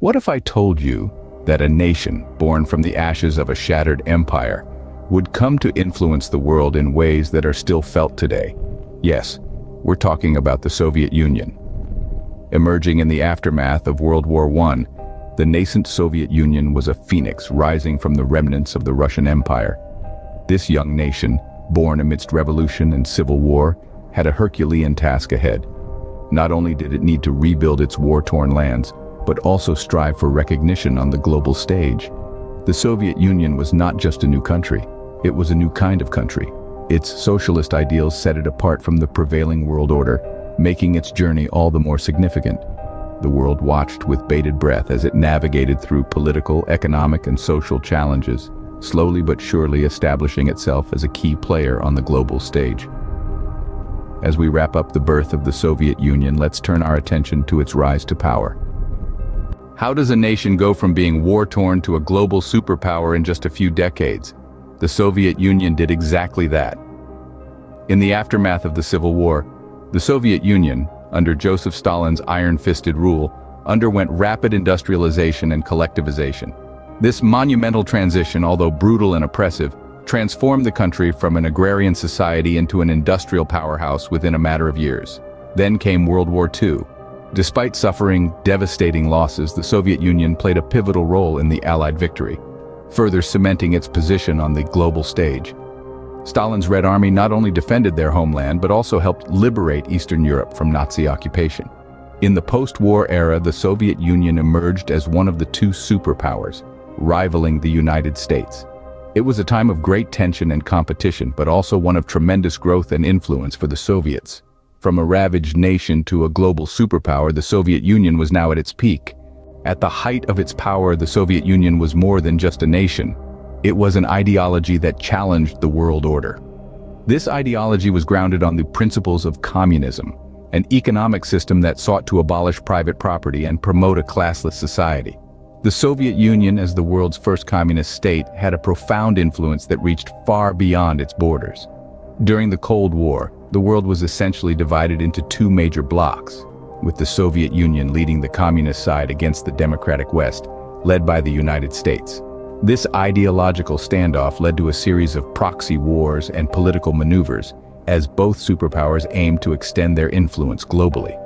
What if I told you that a nation born from the ashes of a shattered empire would come to influence the world in ways that are still felt today? Yes, we're talking about the Soviet Union. Emerging in the aftermath of World War I, the nascent Soviet Union was a phoenix rising from the remnants of the Russian Empire. This young nation, born amidst revolution and civil war, had a Herculean task ahead. Not only did it need to rebuild its war-torn lands, but also strive for recognition on the global stage. The Soviet Union was not just a new country, it was a new kind of country. Its socialist ideals set it apart from the prevailing world order, making its journey all the more significant. The world watched with bated breath as it navigated through political, economic, and social challenges, slowly but surely establishing itself as a key player on the global stage. As we wrap up the birth of the Soviet Union, let's turn our attention to its rise to power. How does a nation go from being war-torn to a global superpower in just a few decades? The Soviet Union did exactly that. In the aftermath of the Civil War, the Soviet Union, under Joseph Stalin's iron-fisted rule, underwent rapid industrialization and collectivization. This monumental transition, although brutal and oppressive, transformed the country from an agrarian society into an industrial powerhouse within a matter of years. Then came World War II. Despite suffering devastating losses, the Soviet Union played a pivotal role in the Allied victory, further cementing its position on the global stage. Stalin's Red Army not only defended their homeland, but also helped liberate Eastern Europe from Nazi occupation. In the post-war era, the Soviet Union emerged as one of the two superpowers, rivaling the United States. It was a time of great tension and competition, but also one of tremendous growth and influence for the Soviets. From a ravaged nation to a global superpower, the Soviet Union was now at its peak. At the height of its power, the Soviet Union was more than just a nation. It was an ideology that challenged the world order. This ideology was grounded on the principles of communism, an economic system that sought to abolish private property and promote a classless society. The Soviet Union, as the world's first communist state, had a profound influence that reached far beyond its borders. During the Cold War, the world was essentially divided into two major blocs, with the Soviet Union leading the communist side against the democratic West, led by the United States. This ideological standoff led to a series of proxy wars and political maneuvers, as both superpowers aimed to extend their influence globally.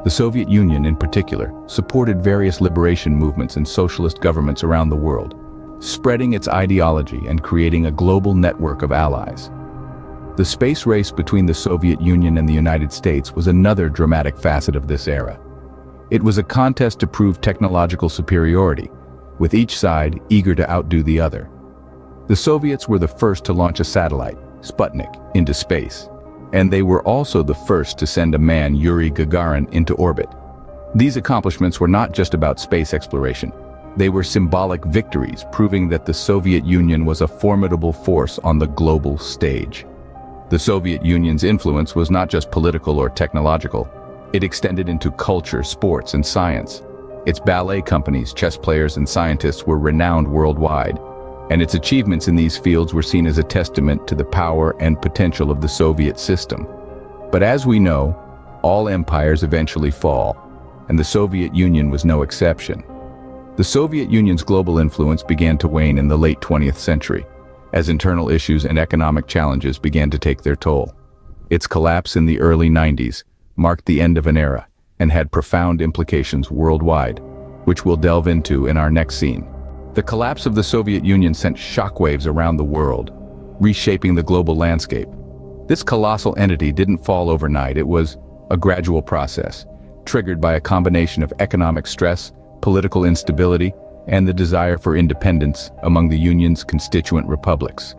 The Soviet Union, in particular, supported various liberation movements and socialist governments around the world, spreading its ideology and creating a global network of allies. The space race between the Soviet Union and the United States was another dramatic facet of this era. It was a contest to prove technological superiority, with each side eager to outdo the other. The Soviets were the first to launch a satellite, Sputnik, into space, and they were also the first to send a man, Yuri Gagarin, into orbit. These accomplishments were not just about space exploration. They were symbolic victories, proving that the Soviet Union was a formidable force on the global stage. The Soviet Union's influence was not just political or technological. It extended into culture, sports, and science. Its ballet companies, chess players, and scientists were renowned worldwide, and its achievements in these fields were seen as a testament to the power and potential of the Soviet system. But as we know, all empires eventually fall, and the Soviet Union was no exception. The Soviet Union's global influence began to wane in the late 20th century, as internal issues and economic challenges began to take their toll. Its collapse in the early 90s marked the end of an era and had profound implications worldwide, which we'll delve into in our next scene. The collapse of the Soviet Union sent shockwaves around the world, reshaping the global landscape. This colossal entity didn't fall overnight. It was a gradual process, triggered by a combination of economic stress, political instability, and the desire for independence among the Union's constituent republics.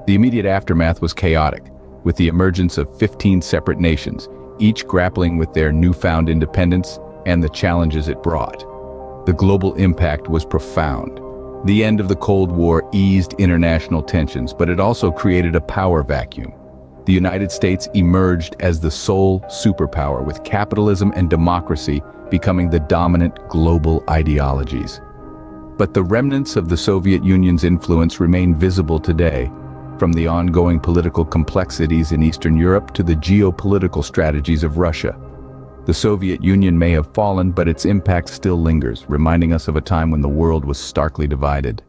The immediate aftermath was chaotic, with the emergence of 15 separate nations, each grappling with their newfound independence and the challenges it brought. The global impact was profound. The end of the Cold War eased international tensions, but it also created a power vacuum. The United States emerged as the sole superpower, with capitalism and democracy becoming the dominant global ideologies. But the remnants of the Soviet Union's influence remain visible today, from the ongoing political complexities in Eastern Europe to the geopolitical strategies of Russia. The Soviet Union may have fallen, but its impact still lingers, reminding us of a time when the world was starkly divided.